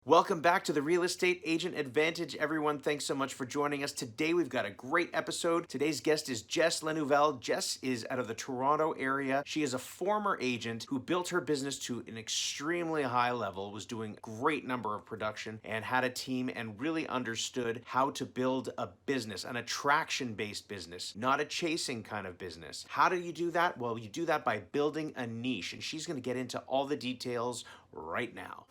Welcome back to the Real Estate Agent Advantage, everyone. Thanks so much for joining us. Today, we've got a great episode. Today's guest is Jess Lenouvel. Jess is out of the Toronto area. She is a former agent who built her business to an extremely high level, was doing a great number of production, and had a team and really understood how to build a business, an attraction-based business, not a chasing kind of business. How do you do that? Well, you do that by building a niche, and she's going to get into all the details right now.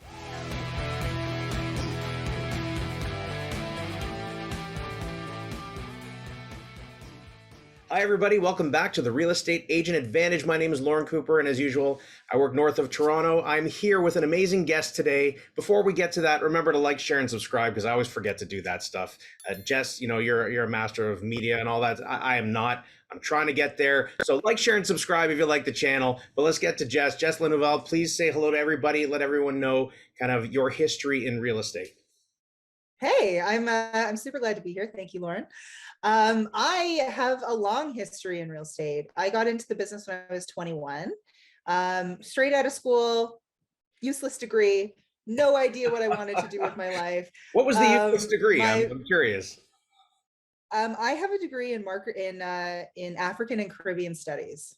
Hi, everybody. Welcome back to the Real Estate Agent Advantage. My name is Lauren Cooper, and as usual, I work north of Toronto. I'm here with an amazing guest today. Before we get to that, remember to like, share, and subscribe, because I always forget to do that stuff. Jess, you're a master of media and all that. I am not. I'm trying to get there. So like, share, and subscribe if you like the channel. But let's get to Jess. Jess Lenouvel, please say hello to everybody. Let everyone know kind of your history in real estate. Hey, I'm super glad to be here. Thank you, Lauren. I have a long history in real estate. I got into the business when I was 21, straight out of school, useless degree, no idea what I wanted to do with my life. What was the useless degree? I'm curious. I have a degree in in African and Caribbean studies.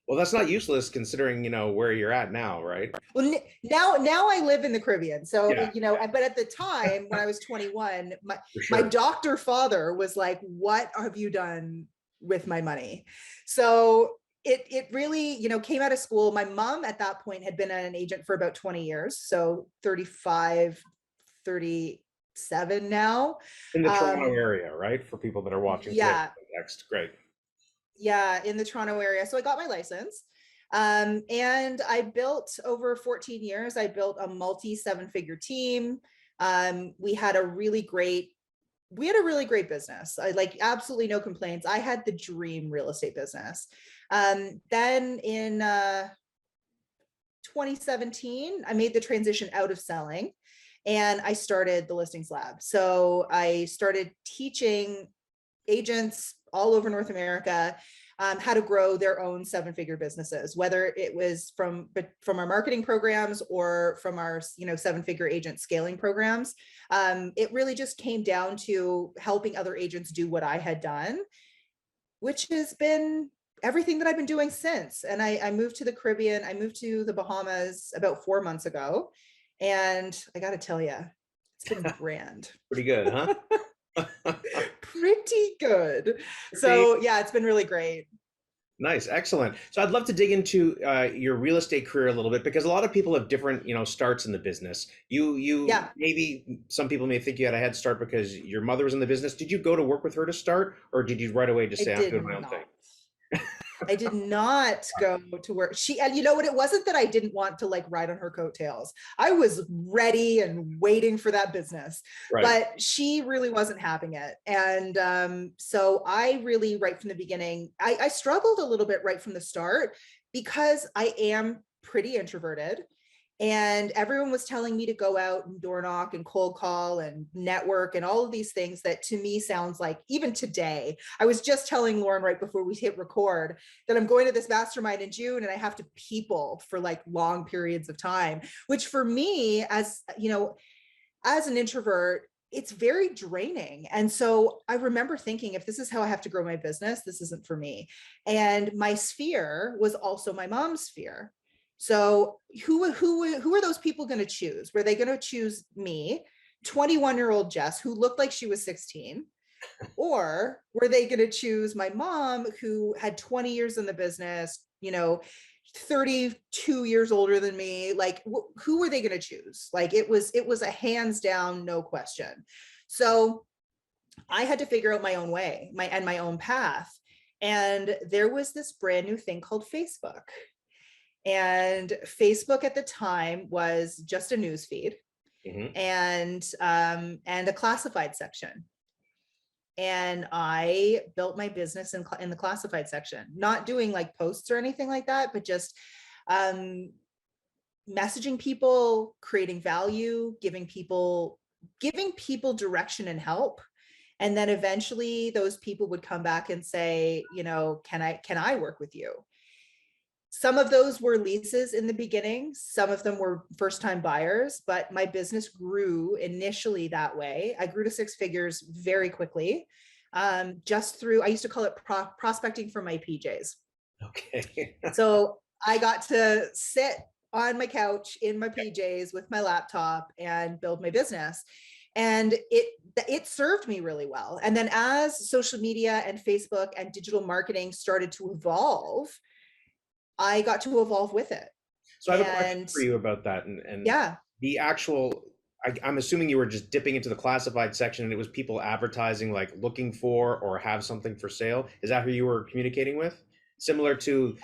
Well, that's not useless considering, where you're at now, right? Well, now I live in the Caribbean. So, Yeah. but at the time when I was 21, For my sure. doctor father was like, what have you done with my money? So it really, came out of school. My mom at that point had been an agent for about 20 years. So 35, 37 now. In the Toronto area, right? For people that are watching today. Yeah. Next, great. Yeah, in the Toronto area. So I got my license. And I built over 14 years, I built a multi seven-figure team. We had a really great business. I like absolutely no complaints. I had the dream real estate business. Then in 2017, I made the transition out of selling and I started the listings lab. So I started teaching agents all over North America how to grow their own seven-figure businesses, whether it was from our marketing programs or from our seven-figure agent scaling programs. It really just came down to helping other agents do what I had done, which has been everything that I've been doing since. And I moved to the Caribbean. I moved to the Bahamas about 4 months ago. And I got to tell you, it's been grand. Pretty good, huh? Pretty good. So yeah, it's been really great. Nice, excellent. So I'd love to dig into your real estate career a little bit because a lot of people have different, starts in the business. Yeah, Maybe some people may think you had a head start because your mother was in the business. Did you go to work with her to start, or did you right away just I say, "I'm did doing my own thing"? not. I did not go to work. And you know what? It wasn't that I didn't want to like ride on her coattails. I was ready and waiting for that business, Right. but she really wasn't having it. And so I really, right from the beginning, I struggled a little bit right from the start because I am pretty introverted. And everyone was telling me to go out and door knock and cold call and network and all of these things that to me sounds like, even today, I was just telling Lauren right before we hit record that I'm going to this mastermind in June and I have to people for like long periods of time, which for me, as as an introvert, it's very draining. And so I remember thinking, if this is how I have to grow my business, this isn't for me. And my sphere was also my mom's sphere. So who are those people going to choose? Were they going to choose me, 21-year-old Jess, who looked like she was 16? Or were they going to choose my mom, who had 20 years in the business, 32 years older than me? Like, who were they going to choose? Like, it was a hands down, no question. So I had to figure out my own way, my own path. And there was this brand new thing called Facebook. And Facebook at the time was just a news feed, and a classified section. And I built my business in the classified section, not doing like posts or anything like that, but just messaging people, creating value, giving people direction and help. And then eventually those people would come back and say, can I work with you? Some of those were leases in the beginning. Some of them were first time buyers, but my business grew initially that way. I grew to six figures very quickly. Just through, I used to call it prospecting for my PJs. Okay. So I got to sit on my couch in my PJs with my laptop and build my business. And it served me really well. And then as social media and Facebook and digital marketing started to evolve, I got to evolve with it. So I have a question And for you about that, and yeah, the actual. I'm assuming you were just dipping into the classified section, and it was people advertising, like looking for or have something for sale. Is that who you were communicating with? Similar to,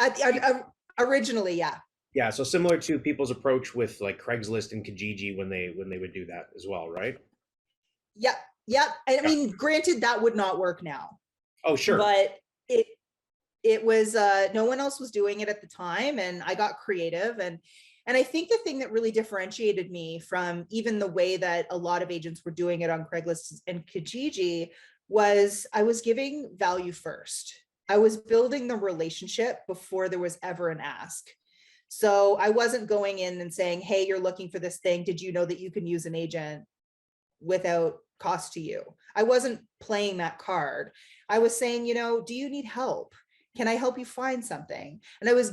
originally, yeah. yeah, so similar to people's approach with like Craigslist and Kijiji when they would do that as well, right? Yep. Yep. I Yeah. mean, granted, that would not work now, Oh, sure. but it was no one else was doing it at the time, and I got creative. And I think the thing that really differentiated me from even the way that a lot of agents were doing it on Craigslist and Kijiji was I was giving value first. I was building the relationship before there was ever an ask. So I wasn't going in and saying, hey, you're looking for this thing, did you know that you can use an agent without cost to you? I wasn't playing that card. I was saying, do you need help? Can I help you find something? And I was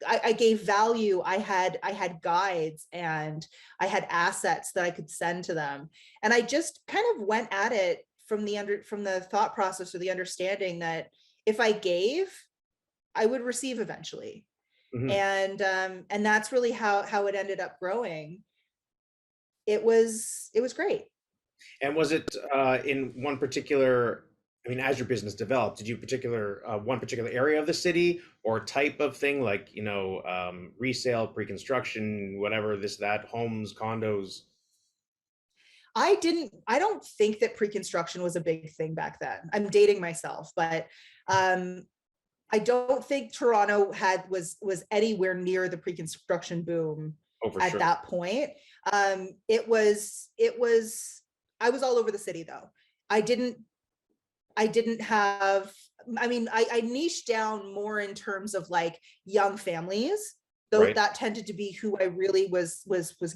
I gave value. I had guides, and I had assets that I could send to them. And I just kind of went at it from the thought process, or the understanding that if I gave, I would receive eventually. Hmm. And that's really how it ended up growing. It was great. And was it in one particular? I mean, as your business developed, did you particular one particular area of the city or type of thing, like resale, pre-construction, whatever this that, homes, condos? I don't think that pre-construction was a big thing back then. I'm dating myself, but um, I don't think Toronto was anywhere near the pre-construction boom Oh, for at sure. that point. It was I was all over the city though. I didn't I didn't have, I mean, I niched down more in terms of like young families, though Right. that tended to be who I really was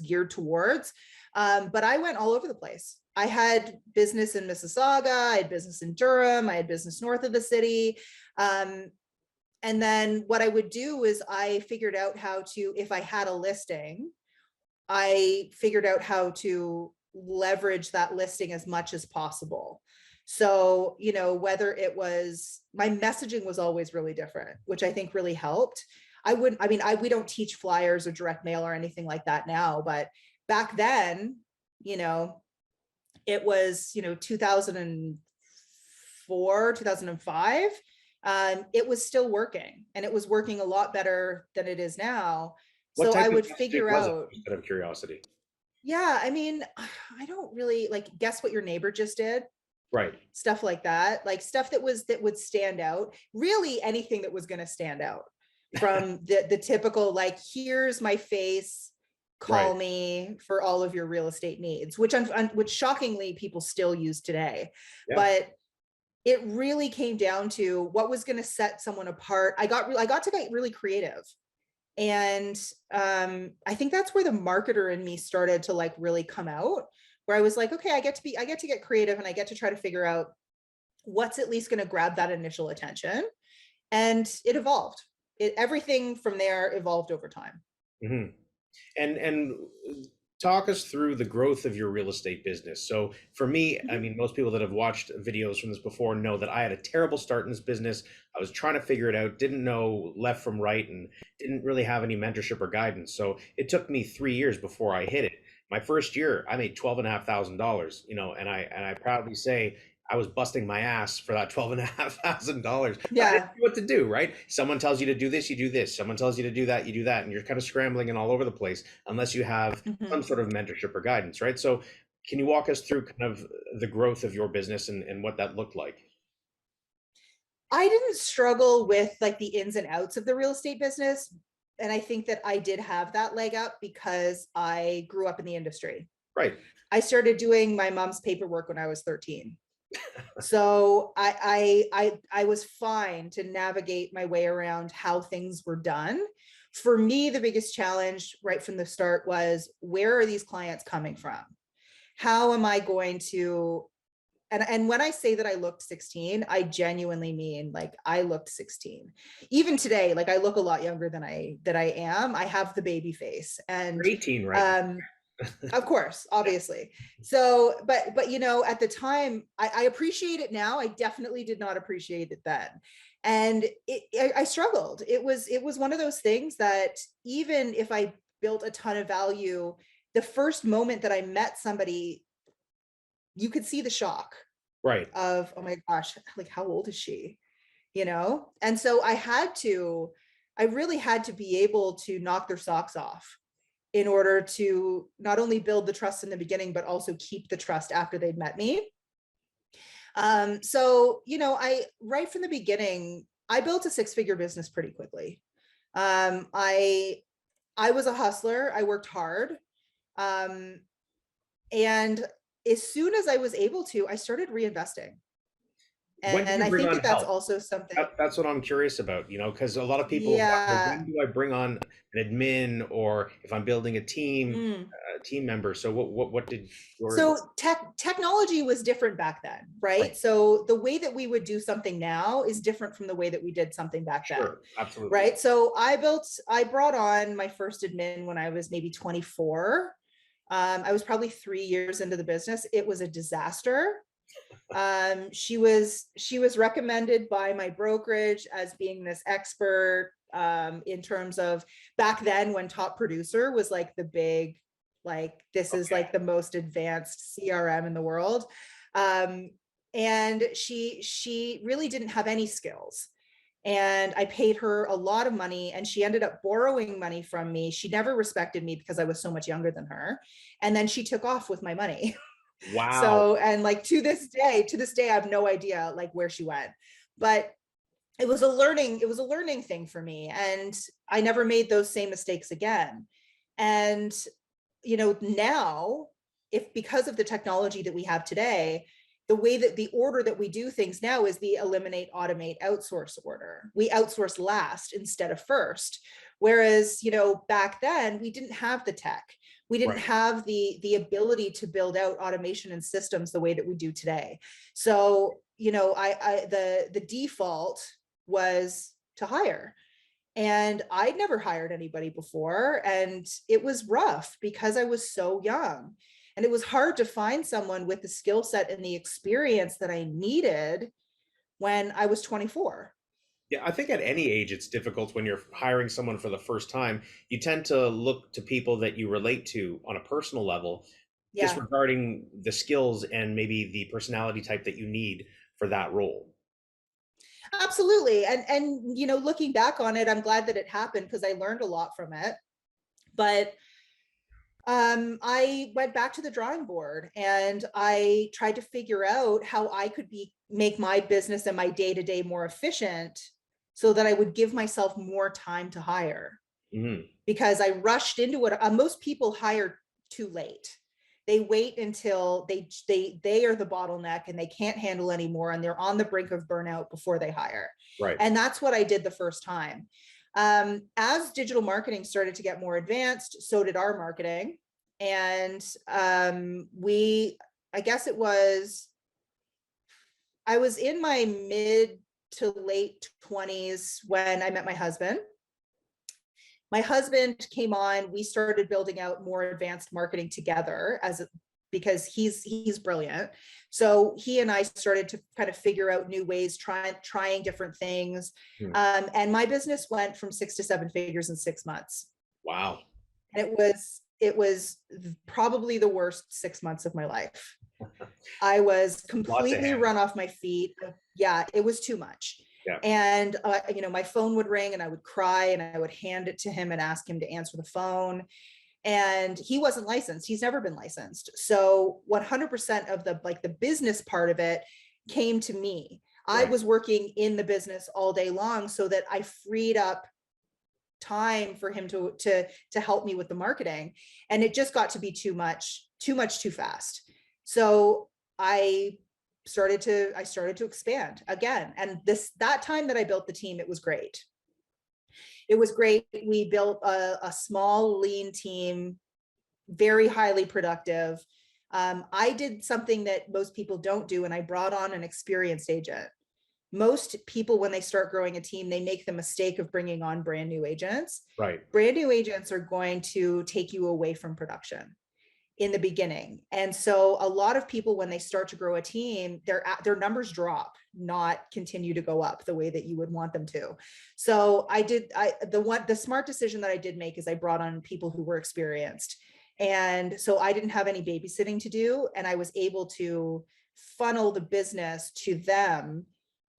geared towards. But I went all over the place. I had business in Mississauga, I had business in Durham, I had business north of the city. Um, and then what I would do is I figured out how to, if I had a listing, I figured out how to leverage that listing as much as possible. So, whether it was, my messaging was always really different, which I think really helped. We don't teach flyers or direct mail or anything like that now, but back then, you know, it was, 2004, 2005. It was still working, and it was working a lot better than it is now. What So type I of would messaging figure was it, out, just out of curiosity? yeah, I mean, I don't really like guess what your neighbor just did, Right. stuff like that, like stuff that would stand out, really anything that was going to stand out from the typical, like, here's my face, Right. call me for all of your real estate needs, which shockingly people still use today. Yeah. But it really came down to what was going to set someone apart. I got to get really creative. And I think that's where the marketer in me started to like really come out, where I was like, okay, I get to get creative, and I get to try to figure out what's at least going to grab that initial attention. And it evolved. Everything from there evolved over time. Hmm. And talk us through the growth of your real estate business. So for me, I Mhm. mean, most people that have watched videos from this before know that I had a terrible start in this business. I was trying to figure it out, didn't know left from right, and didn't really have any mentorship or guidance. So it took me 3 years before I hit it. My first year, I made $12,500, and I proudly say I was busting my ass for that $12,500, but I didn't Yeah. know what to do, right? Someone tells you to do this, you do this. Someone tells you to do that, you do that. And you're kind of scrambling and all over the place unless you have some Mhm. sort of mentorship or guidance, right? So can you walk us through kind of the growth of your business and what that looked like? I didn't struggle with like the ins and outs of the real estate business. And I think that I did have that leg up because I grew up in the industry. Right. I started doing my mom's paperwork when I was 13. So I was fine to navigate my way around how things were done. For me, the biggest challenge right from the start was, where are these clients coming from? How am I going to, and when I say that I looked 16, I genuinely mean, like, I looked 16. Even today, like, I look a lot younger than I am. I have the baby face. You're And 18 right um of course, obviously. So, but at the time, I appreciate it now. I definitely did not appreciate it then. And I struggled. It was one of those things that, even if I built a ton of value, the first moment that I met somebody, you could see the shock Right. of, oh my gosh, like, how old is she? And so I really had to be able to knock their socks off in order to not only build the trust in the beginning, but also keep the trust after they'd met me. So, I, right from the beginning, I built a six-figure business pretty quickly. I was a hustler. I worked hard. Um, and as soon as I was able to, I started reinvesting. When do And you I bring think on that that's help? also something. That's what I'm curious about, because a lot of people wonder, Yeah. when do I bring on an admin, or if I'm building Mm. a team member? So what did your, So technology was different back then, right? right? So the way that we would do something now is different from the way that we did something back then, Sure, absolutely. right? So I brought on my first admin when I was maybe 24. I was probably 3 years into the business. It was a disaster. She was recommended by my brokerage as being this expert, in terms of, back then, when top producer was like the big, like, this is Okay. like the most advanced CRM in the world. Um, and she really didn't have any skills. And I paid her a lot of money, and she ended up borrowing money from me. She never respected me because I was so much younger than her. And then she took off with my money. Wow. So, and like, to this day, I have no idea like where she went. But it was a learning thing for me. And I never made those same mistakes again. And, now, if, because of the technology that we have today, the way that the order that we do things now is the eliminate, automate, outsource order. We outsource last instead of first. Whereas, back then, we didn't have the tech. We didn't Right. have the ability to build out automation and systems the way that we do today. So, the default was to hire. And I'd never hired anybody before. And it was rough because I was so young. And it was hard to find someone with the skill set and the experience that I needed when I was 24. Yeah, I think at any age it's difficult when you're hiring someone for the first time. You tend to look to people that you relate to on a personal level, Yeah, disregarding the skills and maybe the personality type that you need for that role. absolutely. And looking back on it, I'm glad that it happened because I learned a lot from it. But I went back to the drawing board and I tried to figure out how I could make my business and my day to day more efficient, so that I would give myself more time to hire. Mhm. Because I rushed into it. Most people hire too late. They wait until they are the bottleneck and they can't handle anymore, and they're on the brink of burnout before they hire. Right. And that's what I did the first time. As digital marketing started to get more advanced, so did our marketing. And I guess I was in my mid to late 20s when I met my husband came on. We started building out more advanced marketing together, because he's brilliant. So he and I started to kind of figure out new ways, trying different things. Hmm. And my business went from 6 to 7 figures in 6 months. Wow. And it was probably the worst 6 months of my life. I was Lots to completely handle. run off my feet. Yeah, it was too much. Yeah. And my phone would ring and I would cry and I would hand it to him and ask him to answer the phone. And he wasn't licensed. He's never been licensed. So 100% of the business part of it came to me. I Right. was working in the business all day long so that I freed up time for him to help me with the marketing. And it just got to be too much too fast. So I I started to expand again. And that time that I built the team, it was great. It was great. We built a small, lean team, very highly productive. I did something that most people don't do, and I brought on an experienced agent. Most people, when they start growing a team, they make the mistake of bringing on brand new agents. Right. Brand new agents are going to take you away from production in the beginning. And so a lot of people, when they start to grow a team, their numbers drop, not continue to go up the way that you would want them to. So the smart decision that I did make is I brought on people who were experienced. And so I didn't have any babysitting to do, and I was able to funnel the business to them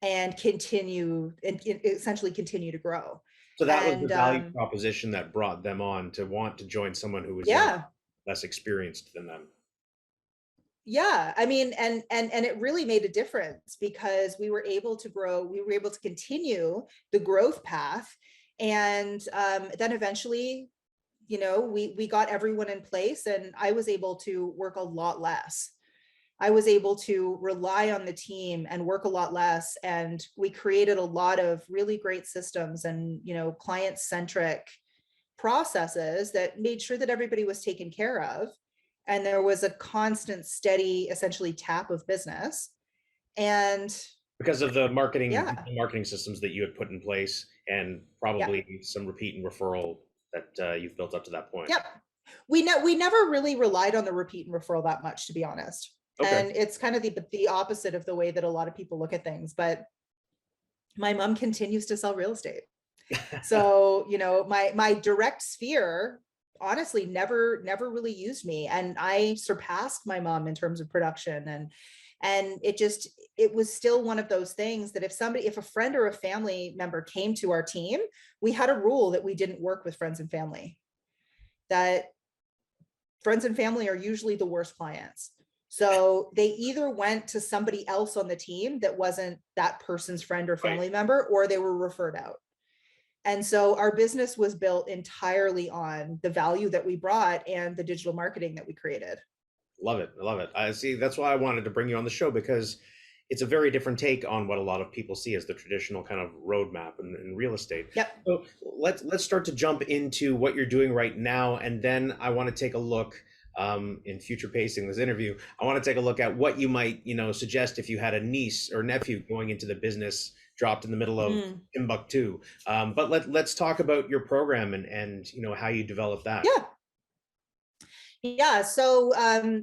and essentially continue to grow. So that was the And value proposition that brought them on to want to join someone who was young, yeah, less experienced than them. yeah, I mean, and it really made a difference because we were able to grow, we were able to continue the growth path. And then eventually, we got everyone in place, and I was able to work a lot less. I was able to rely on the team and work a lot less. And we created a lot of really great systems and, client centric processes that made sure that everybody was taken care of. And there was a constant, steady, essentially tap of business. And Because of the yeah, marketing systems that you had put in place, and yeah, probably some repeat and referral that you've built up to that point. yep. We never really relied on the repeat and referral that much, to be honest. Okay. And it's kind of the opposite of the way that a lot of people look at things. But my mom continues to sell real estate. So, my direct sphere honestly never really used me. And I surpassed my mom in terms of production. And it was still one of those things that if a friend or a family member came to our team, we had a rule that we didn't work with friends and family. That friends and family are usually the worst clients. So they either went to somebody else on the team that wasn't that person's friend or Right. family member, or they were referred out. And so our business was built entirely on the value that we brought and the digital marketing that we created. Love it. I love it. I see. That's why I wanted to bring you on the show, because it's a very different take on what a lot of people see as the traditional kind of roadmap in real estate. Yep. So let's start to jump into what you're doing right now, and then I want to take a look in future pacing this interview. I want to take a look at what you might suggest if you had a niece or nephew going into the business, dropped in the middle of Timbuktu. But let's talk about your program and how you develop that. Yeah. Yeah. So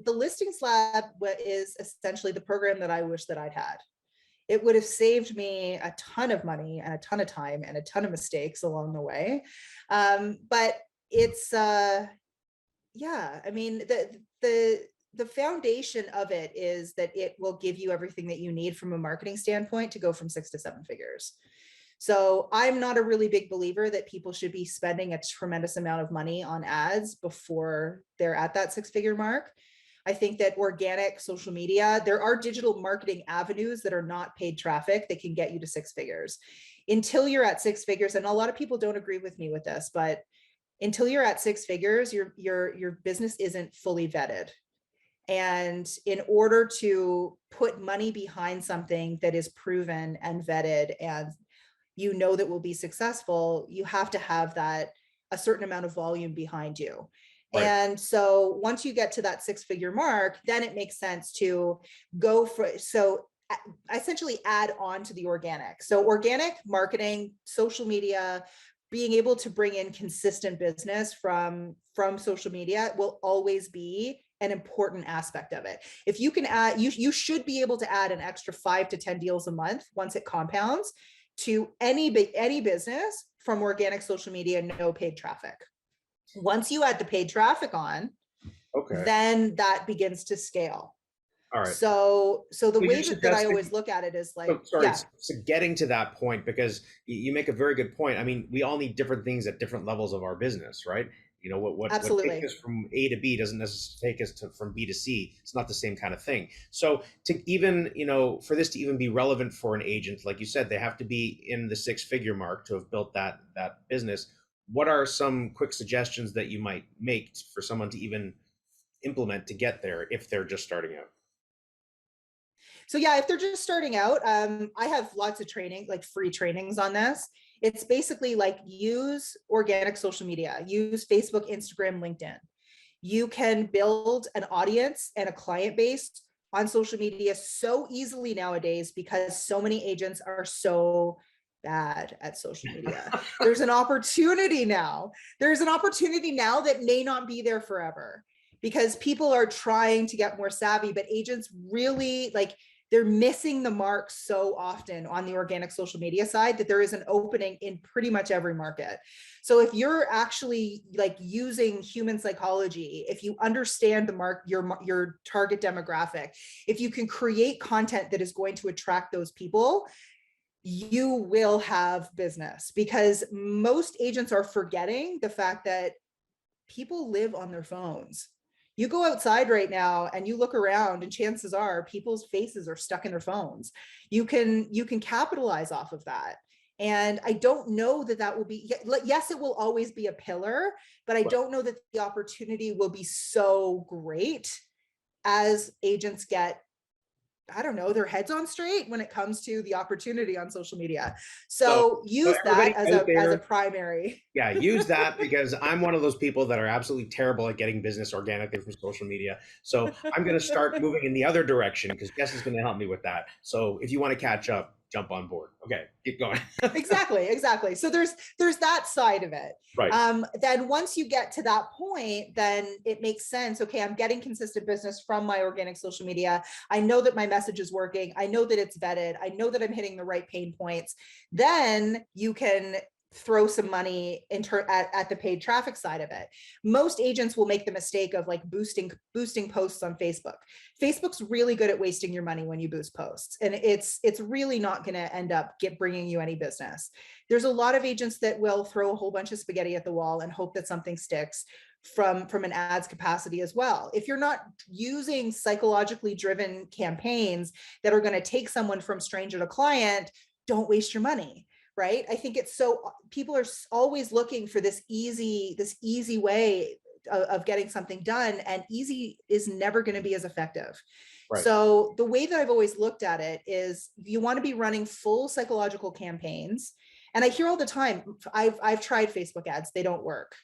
the Listings Lab is essentially the program that I wish that I'd had. It would have saved me a ton of money and a ton of time and a ton of mistakes along the way. But it's yeah, I mean, the foundation of it is that it will give you everything that you need from a marketing standpoint to go from 6 to 7 figures. So I'm not a really big believer that people should be spending a tremendous amount of money on ads before they're at that 6-figure mark. I think that organic social media, there are digital marketing avenues that are not paid traffic that can get you to 6 figures. Until you're at 6 figures, and a lot of people don't agree with me with this, but until you're at 6 figures, your business isn't fully vetted. And in order to put money behind something that is proven and vetted and that will be successful, you have to have that a certain amount of volume behind you. Right. And so once you get to that 6-figure mark, then it makes sense to go for, so essentially add on to the organic. So organic marketing, social media, being able to bring in consistent business from social media will always be an important aspect of it. If you can add, you should be able to add an extra 5 to 10 deals a month once it compounds to any business from organic social media, no paid traffic. Once you add the paid traffic on, Okay. then that begins to scale. All right. So the So way you're that I suggesting, always look at it is like, so sorry, yeah, so getting to that point, because you make a very good point. I mean, we all need different things at different levels of our business, right? What takes absolutely. us from A to B doesn't necessarily take us from B to C. It's not the same kind of thing. So to even, for this to even be relevant for an agent, like you said, they have to be in the 6-figure mark to have built that business. What are some quick suggestions that you might make for someone to even implement to get there if they're just starting out? So yeah, if they're just starting out, I have lots of training, like free trainings on this. It's basically like use organic social media, use Facebook, Instagram, LinkedIn. You can build an audience and a client base on social media so easily nowadays because so many agents are so bad at social media. There's an opportunity now. There's an opportunity now that may not be there forever because people are trying to get more savvy, but agents really like they're missing the mark so often on the organic social media side that there is an opening in pretty much every market. So if you're actually like using human psychology, if you understand your target demographic, if you can create content that is going to attract those people, you will have business, because most agents are forgetting the fact that people live on their phones. You go outside right now and you look around and chances are people's faces are stuck in their phones. You can capitalize off of that. And I don't know that that will be, yes, it will always be a pillar, but I don't know that the opportunity will be so great as agents get, I don't know, their heads on straight when it comes to the opportunity on social media. So So use that everybody out as a there, primary. yeah, use that, because I'm one of those people that are absolutely terrible at getting business organically from social media. So I'm going to start moving in the other direction because Jess is going to help me with that. So if you want to catch up, jump on board. Okay, keep going. Exactly. So there's that side of it. Right. Then once you get to that point, then it makes sense. Okay, I'm getting consistent business from my organic social media. I know that my message is working. I know that it's vetted. I know that I'm hitting the right pain points. Then you can throw some money at the paid traffic side of it. Most agents will make the mistake of like boosting posts on Facebook. Facebook's really good at wasting your money when you boost posts, and it's really not going to end up bringing you any business. There's a lot of agents that will throw a whole bunch of spaghetti at the wall and hope that something sticks from an ads capacity as well. If you're not using psychologically driven campaigns that are going to take someone from stranger to client, don't waste your money. Right? I think it's so people are always looking for this easy way of getting something done, and easy is never going to be as effective. Right. So the way that I've always looked at it is you want to be running full psychological campaigns. And I hear all the time, I've tried Facebook ads, they don't work.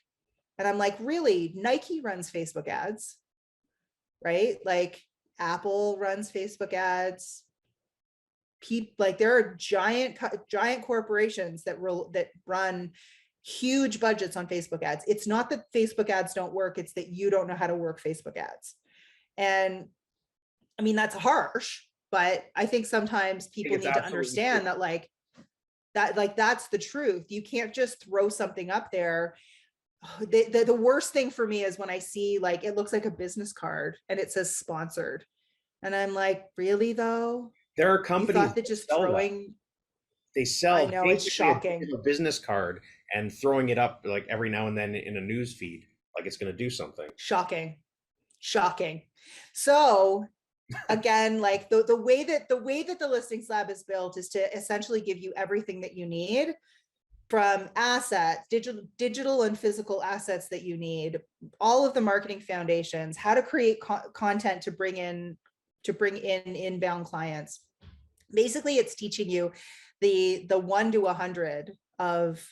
And I'm like, really? Nike runs Facebook ads, right? Like Apple runs Facebook ads. Like there are giant corporations that run huge budgets on Facebook ads. It's not that Facebook ads don't work, it's that you don't know how to work Facebook ads. And I mean, that's harsh, but I think sometimes people need to understand that that's the truth. You can't just throw something up there. The worst thing for me is when I see like it looks like a business card and it says sponsored. And I'm like, really though? There are You companies thought that that just sell that. throwing, They I sell know, it's basically shocking. a business card and throwing it up like every now and then in a news feed, like it's going to do something. Shocking. So again, like the way that the listings lab is built is to essentially give you everything that you need, from assets, digital and physical assets that you need, all of the marketing foundations, how to create content to bring in inbound clients. Basically, it's teaching you the 1 to 100 of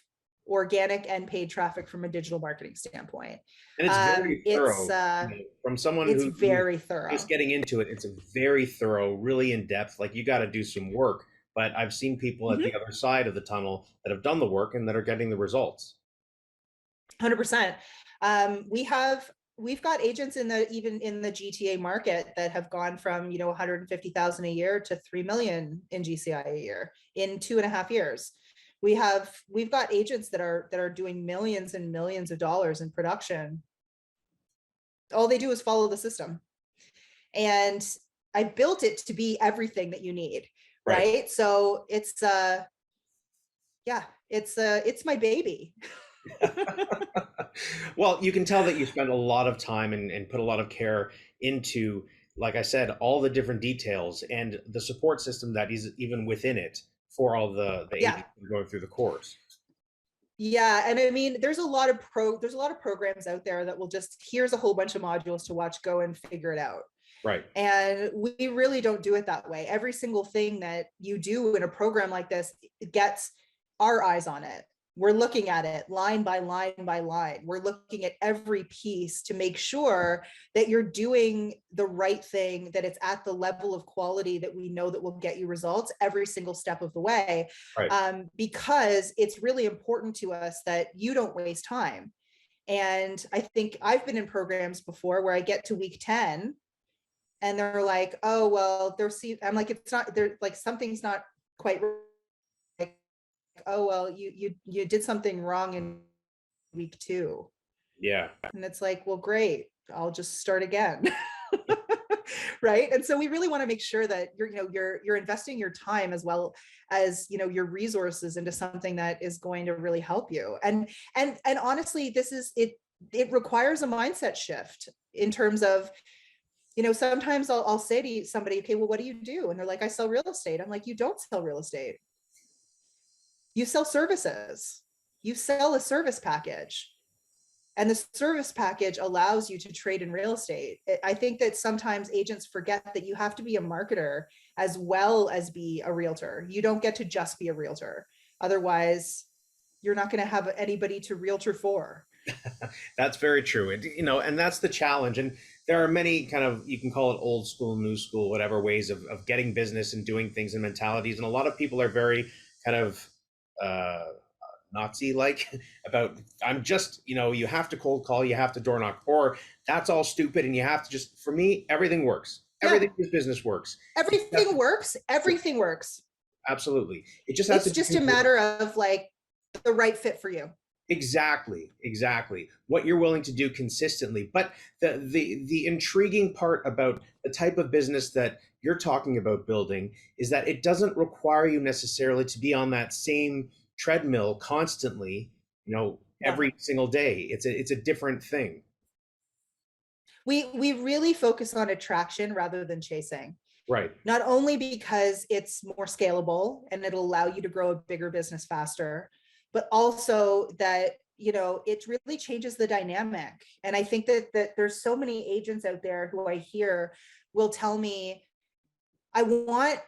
organic and paid traffic from a digital marketing standpoint. And it's very It's thorough. From someone it's who's very thorough. just getting into it, it's a very thorough, really in depth. Like you got to do some work. But I've seen people at the other side of the tunnel that have done the work and that are getting the results. 100%. We've got agents even in the GTA market that have gone from 150,000 a year to 3 million in GCI a year in 2.5 years. We've got agents that are doing millions and millions of dollars in production. All they do is follow the system, and I built it to be everything that you need. Right? So it's it's my baby. Well, you can tell that you spend a lot of time and put a lot of care into, like I said, all the different details and the support system that is even within it for all the Yeah. agents going through the course. Yeah, and I mean, there's a lot of programs out there that will just, here's a whole bunch of modules to watch, go and figure it out. Right. And we really don't do it that way. Every single thing that you do in a program like this gets our eyes on it. We're looking at it line by line by line. We're looking at every piece to make sure that you're doing the right thing, that it's at the level of quality that we know that will get you results every single step of the way. Right. Because it's really important to us that you don't waste time. And I think I've been in programs before where I get to week 10 and they're like, oh, well, I'm like, it's not, they're like, something's not quite right. Like, oh, well, you did something wrong in week 2. Yeah. And it's like, well, great, I'll just start again. Right. And so we really want to make sure that you're investing your time as well as, your resources into something that is going to really help you. And honestly, it requires a mindset shift in terms of, sometimes I'll say to somebody, okay, well, what do you do? And they're like, I sell real estate. I'm like, you don't sell real estate. You sell services. You sell a service package. And the service package allows you to trade in real estate. I think that sometimes agents forget that you have to be a marketer as well as be a realtor. You don't get to just be a realtor. Otherwise, you're not going to have anybody to realtor for. That's very true. And that's the challenge. And there are many kind of, you can call it old school, new school, whatever ways of getting business and doing things and mentalities. And a lot of people are very kind of uh, Nazi like about, I'm just, you have to cold call, you have to door knock, or that's all stupid. And you have to just, for me, everything works. Yeah, Everything in business works. everything works. Everything works. Absolutely. It just has to It's be just a matter of like the right fit for you. exactly what you're willing to do consistently. But the intriguing part about the type of business that you're talking about building is that it doesn't require you necessarily to be on that same treadmill constantly, Yeah. every single day. It's a different thing. We really focus on attraction rather than chasing. Right. Not only because it's more scalable and it'll allow you to grow a bigger business faster, but also that it really changes the dynamic. And I think that there's so many agents out there who I hear will tell me, I want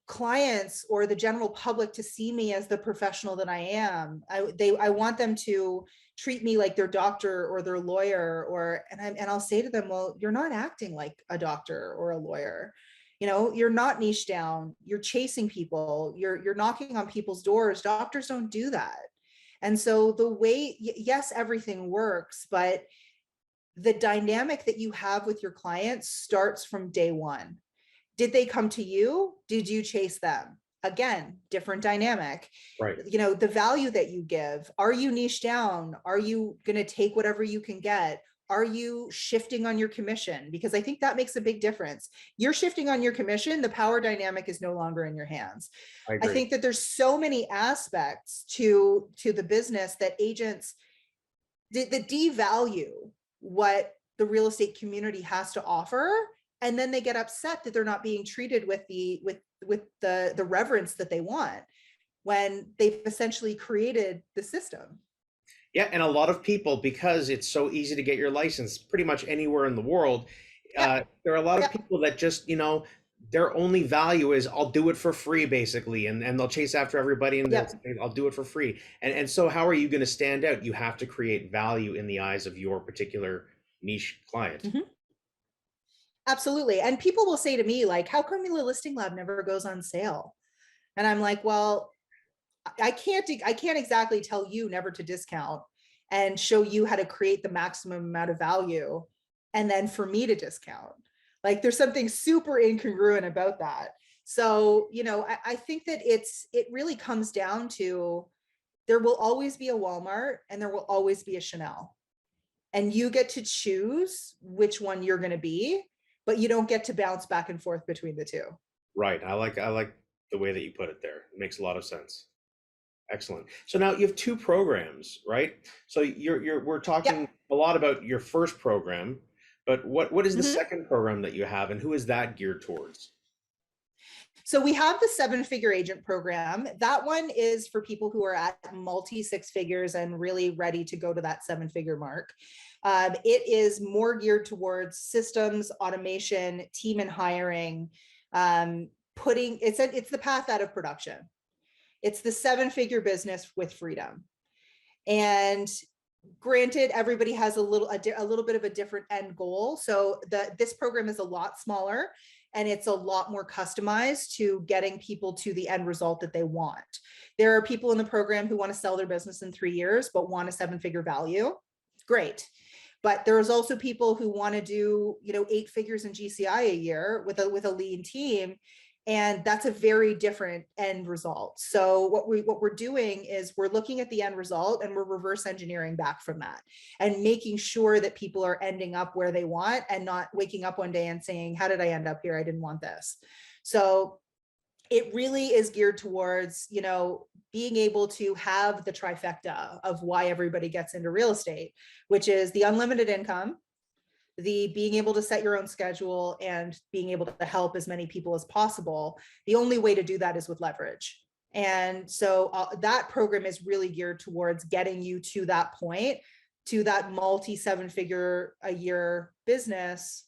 clients or the general public to see me as the professional that I am. I want them to treat me like their doctor or their lawyer, and I'll say to them, well, you're not acting like a doctor or a lawyer. You're not niche down, you're chasing people, you're knocking on people's doors. Doctors don't do that. And so the way, yes, everything works, but the dynamic that you have with your clients starts from day one. Did they come to you? Did you chase them? Again, different dynamic. Right. The value that you give. Are you niche down? Are you going to take whatever you can get? Are you shifting on your commission? Because I think that makes a big difference. You're shifting on your commission, the power dynamic is no longer in your hands. I I agree. think that there's so many aspects to the business that agents that devalue what the real estate community has to offer, and then they get upset that they're not being treated with the reverence that they want when they've essentially created the system. Yeah, and a lot of people, because it's so easy to get your license pretty much anywhere in the world, Yeah, there are a lot of yeah, people that just, their only value is I'll do it for free, basically, and they'll chase after everybody and they'll yeah. say, I'll do it for free. And so how are you going to stand out? You have to create value in the eyes of your particular niche client. Mhm. Absolutely. And people will say to me, like, how come the listing lab never goes on sale? And I'm like, well, I can't exactly tell you never to discount and show you how to create the maximum amount of value and then for me to discount. Like there's something super incongruent about that. So, I think that it really comes down to, there will always be a Walmart and there will always be a Chanel. And you get to choose which one you're going to be, but you don't get to bounce back and forth between the two. Right. I like the way that you put it there. It makes a lot of sense. Excellent. So now you have two programs, right? So we're Yeah. talking a lot about your first program, but what is the Mhm. second program that you have, and who is that geared towards? So we have the 7-figure agent program. That one is for people who are at multi 6 figures and really ready to go to that 7-figure mark. It is more geared towards systems, automation, team and hiring, it's the path out of production. It's the 7-figure business with freedom. And granted, everybody has a little bit of a different end goal. So this program is a lot smaller and it's a lot more customized to getting people to the end result that they want. There are people in the program who want to sell their business in 3 years, but want a 7-figure value. Great. But there's also people who want to do, 8 figures in GCI a year with a lean team. And that's a very different end result. So what we're doing is we're looking at the end result and we're reverse engineering back from that and making sure that people are ending up where they want and not waking up one day and saying, how did I end up here? I didn't want this. So it really is geared towards, being able to have the trifecta of why everybody gets into real estate, which is the unlimited income, the being able to set your own schedule, and being able to help as many people as possible. The only way to do that is with leverage. And so that program is really geared towards getting you to that point, to that multi 7-figure a year business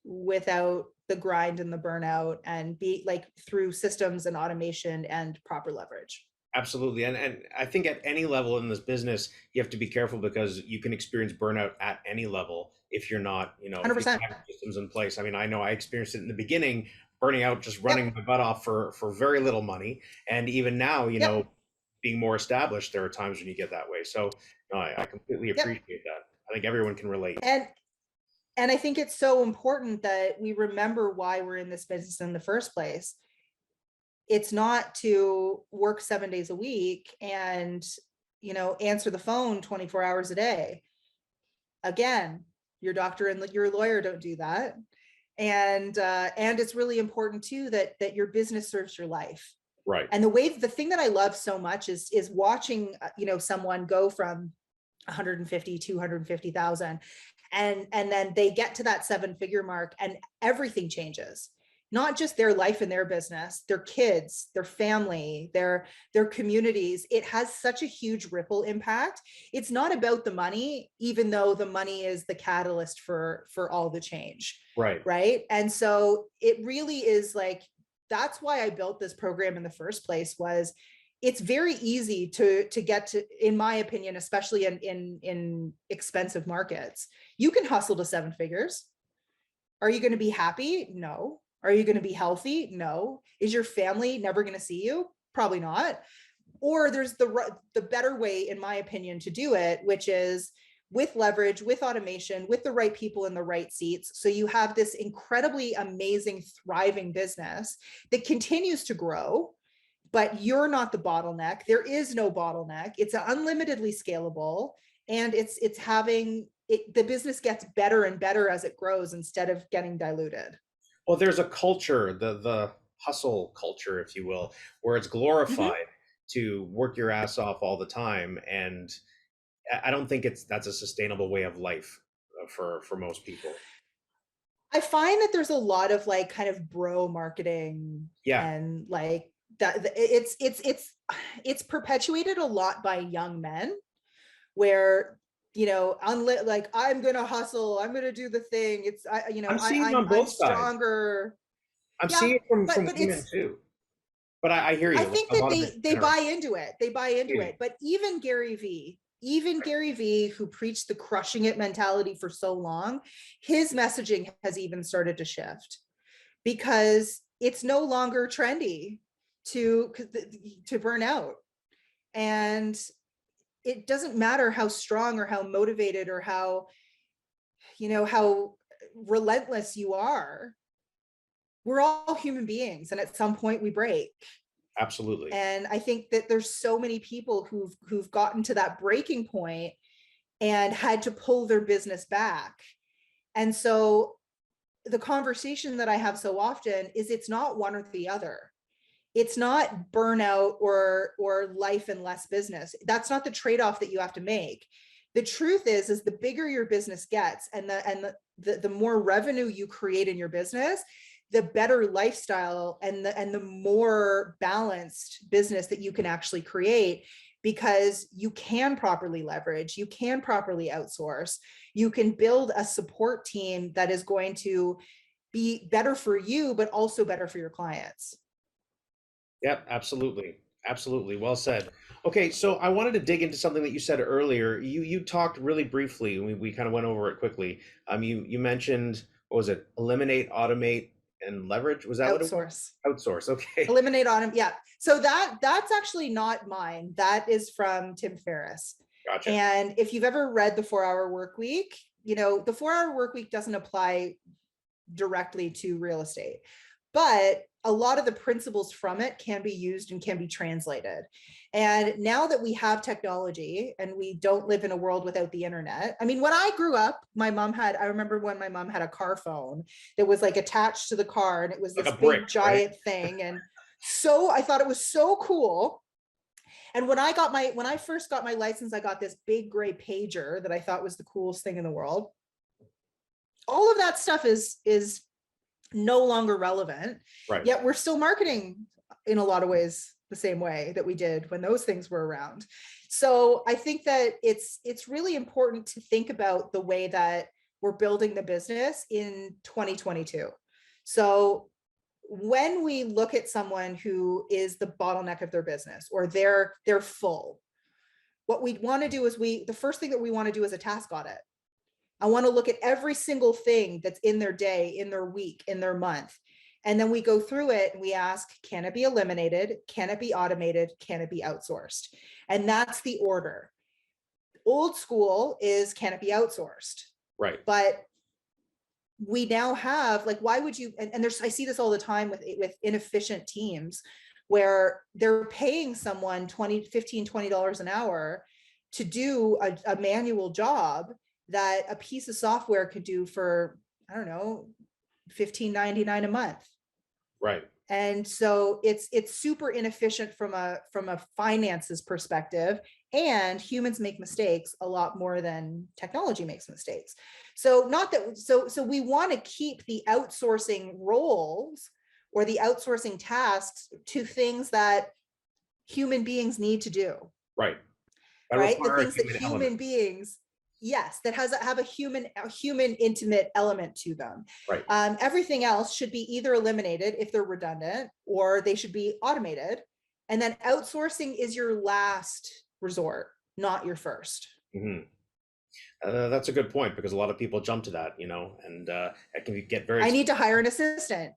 without the grind and the burnout, and be like through systems and automation and proper leverage. Absolutely. And I think at any level in this business, you have to be careful because you can experience burnout at any level if you're not, if you don't 100%. have systems in place. I mean, I know I experienced it in the beginning, burning out, just running Yep. my butt off for very little money. And even now, Yep. being more established, there are times when you get that way. So no, I completely Yep. appreciate that. I think everyone can relate. And I think it's so important that we remember why we're in this business in the first place. It's not to work 7 days a week and, answer the phone 24 hours a day. Again, your doctor and your lawyer don't do that. And it's really important too that your business serves your life. Right. And the thing that I love so much is watching, someone go from 150, 250,000, and then they get to that 7-figure mark and everything changes. Not just their life and their business, their kids, their family, their communities. It has such a huge ripple impact. It's not about the money, even though the money is the catalyst for all the change. Right. Right. And so it really is like, that's why I built this program in the first place. Was it's very easy to get to, in my opinion, especially in expensive markets. You can hustle to 7 figures. Are you going to be happy? No. Are you going to be healthy? No. Is your family never going to see you? Probably not. Or there's the better way, in my opinion, to do it, which is with leverage, with automation, with the right people in the right seats. So you have this incredibly amazing, thriving business that continues to grow, but you're not the bottleneck. There is no bottleneck. It's unlimitedly scalable, and the business gets better and better as it grows instead of getting diluted. Well, there's a culture, the hustle culture, if you will, where it's glorified to work your ass off all the time. And I don't think that's a sustainable way of life for most people. I find that there's a lot of like kind of bro marketing, Yeah. and like that it's perpetuated a lot by young men, where like, I'm gonna hustle, I'm gonna do the thing. I'm seeing it on I'm both sides. stronger. I'm Yeah, seeing it from but women too. But I hear I you. Like think a that lot of it's they buy into it. They buy into generational. it. But even Gary Vee, who preached the crushing it mentality for so long, his messaging has even started to shift, because it's no longer trendy to burn out. And it doesn't matter how strong or how motivated or how relentless you are. We're all human beings, and at some point we break. Absolutely. And I think that there's so many people who've gotten to that breaking point and had to pull their business back. And so the conversation that I have so often is, it's not one or the other. It's not burnout or life and less business. That's not the trade-off that you have to make. The truth is the bigger your business gets, and the more revenue you create in your business, the better lifestyle and the more balanced business that you can actually create, because you can properly leverage, you can properly outsource, you can build a support team that is going to be better for you, but also better for your clients. Yep, absolutely. Absolutely. Well said. Okay, so I wanted to dig into something that you said earlier. You talked really briefly, and we kind of went over it quickly. You mentioned, what was it? Eliminate, automate, and leverage. Was that what it was? Outsource. Outsource. Okay. Eliminate autumn. Yeah. So that's actually not mine. That is from Tim Ferriss. Gotcha. And if you've ever read the 4 Hour Work Week, you know, the 4 Hour Work Week doesn't apply directly to real estate, but a lot of the principles from it can be used and can be translated. And now that we have technology and we don't live in a world without the internet. I mean, when I grew up, I remember when my mom had a car phone that was like attached to the car, and it was Like this a brick, big giant thing. And so I thought it was so cool. And when I first got my license, I got this big gray pager that I thought was the coolest thing in the world. All of that stuff is no longer relevant, right? yet we're still marketing in a lot of ways the same way that we did when those things were around. So I think that it's really important to think about the way that we're building the business in 2022. So when we look at someone who is the bottleneck of their business, or they're full, what we want to do is the first thing that we want to do is a task audit. I want to look at every single thing that's in their day, in their week, in their month. And then we go through it and we ask, can it be eliminated? Can it be automated? Can it be outsourced? And that's the order. Old school is, can it be outsourced? Right. But we now have, like, why would you, and there's, I see this all the time with inefficient teams where they're paying someone $15-$20 an hour to do a manual job that a piece of software could do for, I don't know, $15.99 a month. Right. And so it's super inefficient from a finances perspective, and humans make mistakes a lot more than technology makes mistakes. So not that, so we want to keep the outsourcing roles or the outsourcing tasks to things that human beings need to do. Right. Right? The things that human beings, yes, that have a human intimate element to them. Right. Everything else should be either eliminated if they're redundant, or they should be automated. And then outsourcing is your last resort, not your first. Mm-hmm. That's a good point, because a lot of people jump to that, and it can get very. I need to hire an assistant.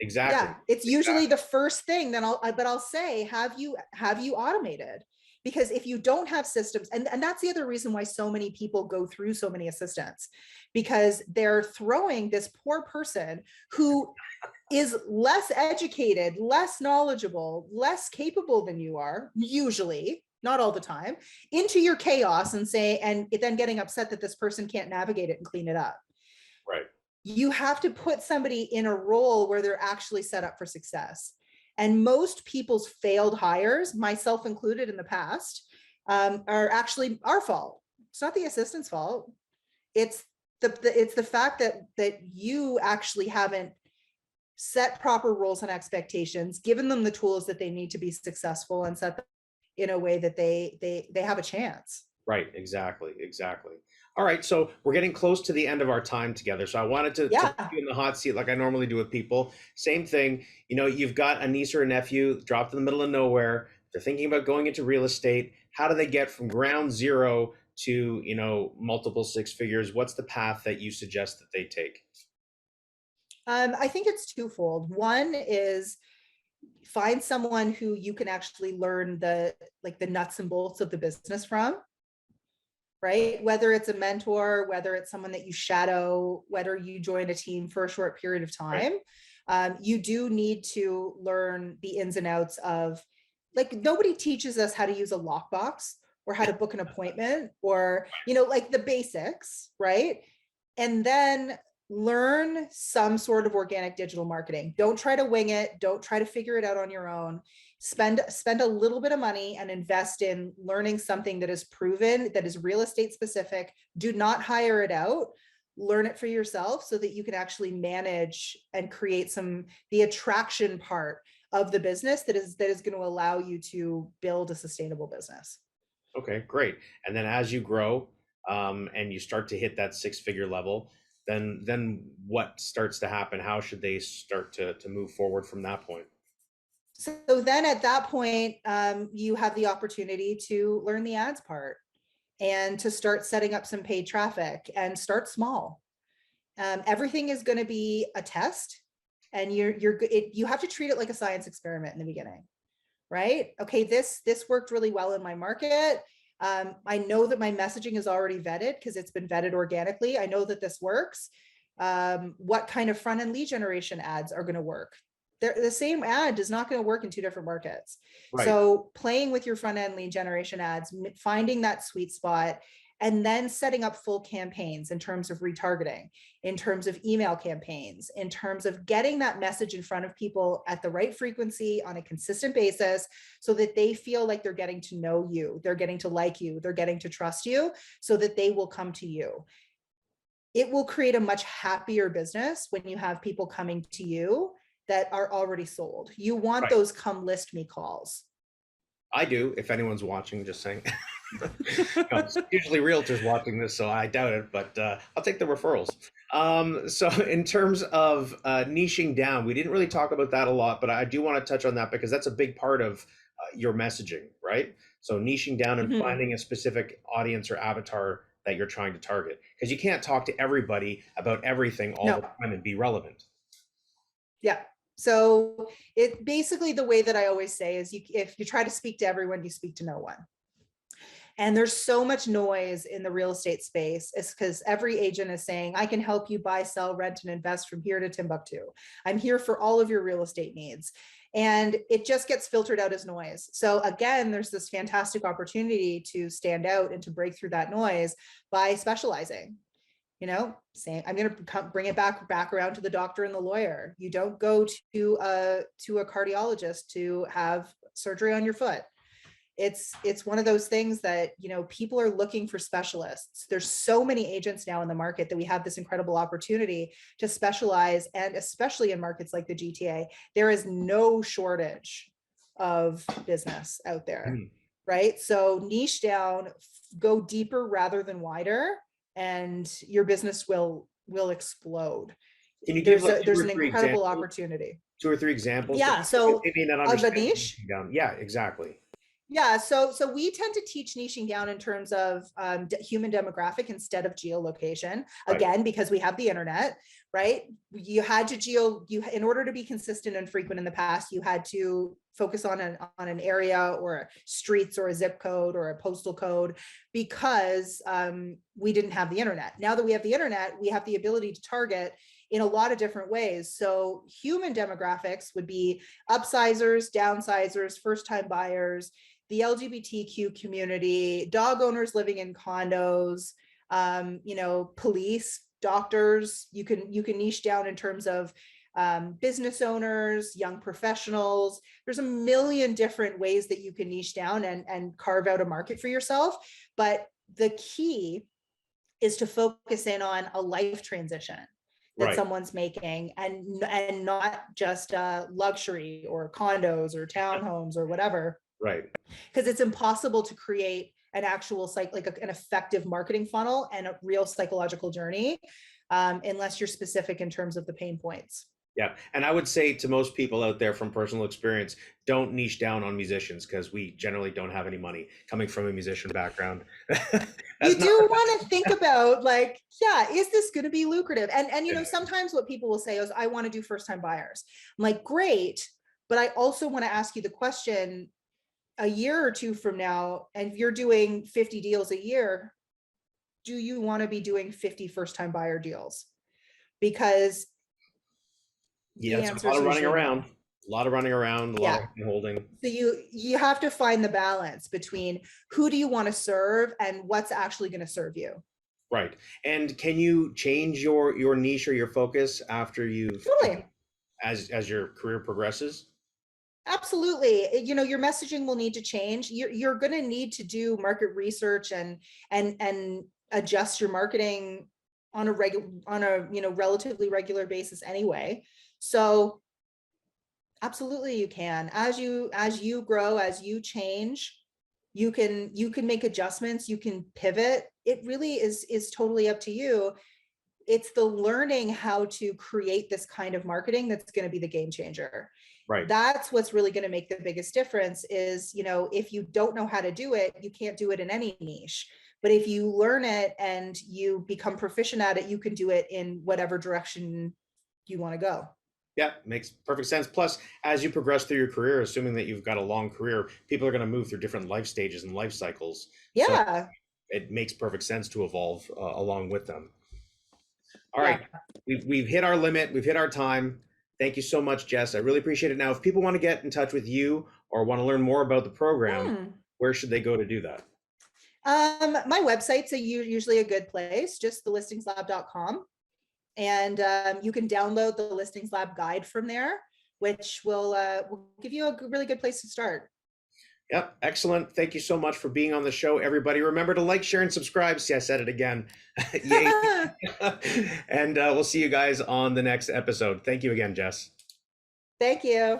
Exactly. Yeah, it's usually the first thing. Then I'll say, have you automated? Because if you don't have systems, and that's the other reason why so many people go through so many assistants, because they're throwing this poor person who is less educated, less knowledgeable, less capable than you are, usually, not all the time, into your chaos and then getting upset that this person can't navigate it and clean it up. Right. You have to put somebody in a role where they're actually set up for success. And most people's failed hires, myself included in the past, are actually our fault. It's not the assistant's fault. It's the fact that you actually haven't set proper roles and expectations, given them the tools that they need to be successful, and set them in a way that they have a chance. Right. Exactly. All right, so we're getting close to the end of our time together. So I wanted to put you in the hot seat like I normally do with people. Same thing, you've got a niece or a nephew dropped in the middle of nowhere. They're thinking about going into real estate. How do they get from ground zero to, multiple six figures? What's the path that you suggest that they take? I think it's twofold. One is find someone who you can actually learn the nuts and bolts of the business from. Right? Whether it's a mentor, whether it's someone that you shadow, whether you join a team for a short period of time, you do need to learn the ins and outs of, like, nobody teaches us how to use a lockbox or how to book an appointment, or, like the basics, right? And then learn some sort of organic digital marketing. Don't try to wing it. Don't try to figure it out on your own. Spend a little bit of money and invest in learning something that is proven, that is real estate specific. Do not hire it out. learn it for yourself so that you can actually manage and create the attraction part of the business that is going to allow you to build a sustainable business. Okay, great. And then as you grow, and you start to hit that six-figure level, then what starts to happen? How should they start to move forward from that point? So then at that point, you have the opportunity to learn the ads part and to start setting up some paid traffic and start small. Everything is going to be a test, and you have to treat it like a science experiment in the beginning, right? Okay, this worked really well in my market. I know that my messaging is already vetted because it's been vetted organically. I know that this works. What kind of front end lead generation ads are going to work? The same ad is not going to work in two different markets. Right. So playing with your front end lead generation ads, finding that sweet spot, and then setting up full campaigns in terms of retargeting, in terms of email campaigns, in terms of getting that message in front of people at the right frequency on a consistent basis so that they feel like they're getting to know you, they're getting to like you, they're getting to trust you, so that they will come to you. It will create a much happier business when you have people coming to you that are already sold. You want Right. those come list me calls. I do, if anyone's watching, just saying. No, it's usually realtors watching this, so I doubt it, but I'll take the referrals. So in terms of niching down, we didn't really talk about that a lot, but I do want to touch on that because that's a big part of your messaging, right? So niching down and Mhm. finding a specific audience or avatar that you're trying to target, because you can't talk to everybody about everything all the No. time and be relevant. Yeah. So it basically, the way that I always say is, if you try to speak to everyone, you speak to no one. And there's so much noise in the real estate space. It's because every agent is saying, I can help you buy, sell, rent, and invest from here to Timbuktu. I'm here for all of your real estate needs. And it just gets filtered out as noise. So again, there's this fantastic opportunity to stand out and to break through that noise by specializing. Saying, I'm going to bring it back around to the doctor and the lawyer. You don't go to a cardiologist to have surgery on your foot. It's one of those things that, people are looking for specialists. There's so many agents now in the market that we have this incredible opportunity to specialize, and especially in markets like the GTA, there is no shortage of business out there, Mm. right? So niche down, go deeper rather than wider, and your business will explode. Can you give There's like a two there's or an three incredible examples? opportunity. Two or three examples for Yeah. people So who maybe not of a understand niche, niching down. Yeah, exactly. yeah, so we tend to teach niching down in terms of human demographic instead of geolocation. Right. Again, because we have the internet, right? You had to in order to be consistent and frequent in the past, you had to focus on an area or streets or a zip code or a postal code, because we didn't have the internet. Now that we have the internet, we have the ability to target in a lot of different ways. So human demographics would be upsizers, downsizers, first-time buyers, the LGBTQ community, dog owners living in condos, police, doctors. You can niche down in terms of business owners, young professionals. There's a million different ways that you can niche down and carve out a market for yourself. But the key is to focus in on a life transition that Right. someone's making, and not just luxury or condos or townhomes or whatever, Right. because it's impossible to create an actual an effective marketing funnel and a real psychological journey unless you're specific in terms of the pain points. Yeah. And I would say to most people out there from personal experience, don't niche down on musicians because we generally don't have any money coming from a musician background. You That's not do want to think about, like, yeah, is this going to be lucrative? And sometimes what people will say is, I want to do first time buyers. I'm like, great, but I also want to ask you the question, a year or two from now, and if you're doing 50 deals a year, do you want to be doing 50 first time buyer deals? Because yeah, the it's a answer lot is of running usually around, no. a lot of running around, a lot Yeah. of holding. So you have to find the balance between who do you want to serve and what's actually going to serve you. Right. And can you change your niche or your focus after you've Totally. as your career progresses? Absolutely. Your messaging will need to change. You're going to need to do market research and adjust your marketing on a relatively regular basis anyway. So absolutely you can. As you grow, as you change, you can make adjustments, you can pivot. It really is totally up to you. It's the learning how to create this kind of marketing that's going to be the game changer. Right. That's what's really going to make the biggest difference is, if you don't know how to do it, you can't do it in any niche. But if you learn it and you become proficient at it, you can do it in whatever direction you want to go. Yeah, makes perfect sense. Plus, as you progress through your career, assuming that you've got a long career, people are going to move through different life stages and life cycles. So Yeah. it makes perfect sense to evolve along with them. All Yeah. right, we've hit our limit. We've hit our time. Thank you so much, Jess. I really appreciate it. Now, if people want to get in touch with you or want to learn more about the program, where should they go to do that? My website's usually a good place, just thelistingslab.com. And you can download the Listings Lab guide from there, which will give you a really good place to start. Yep, excellent. Thank you so much for being on the show, everybody. Remember to like, share, and subscribe. See, I said it again. Yay. And we'll see you guys on the next episode. Thank you again, Jess. Thank you.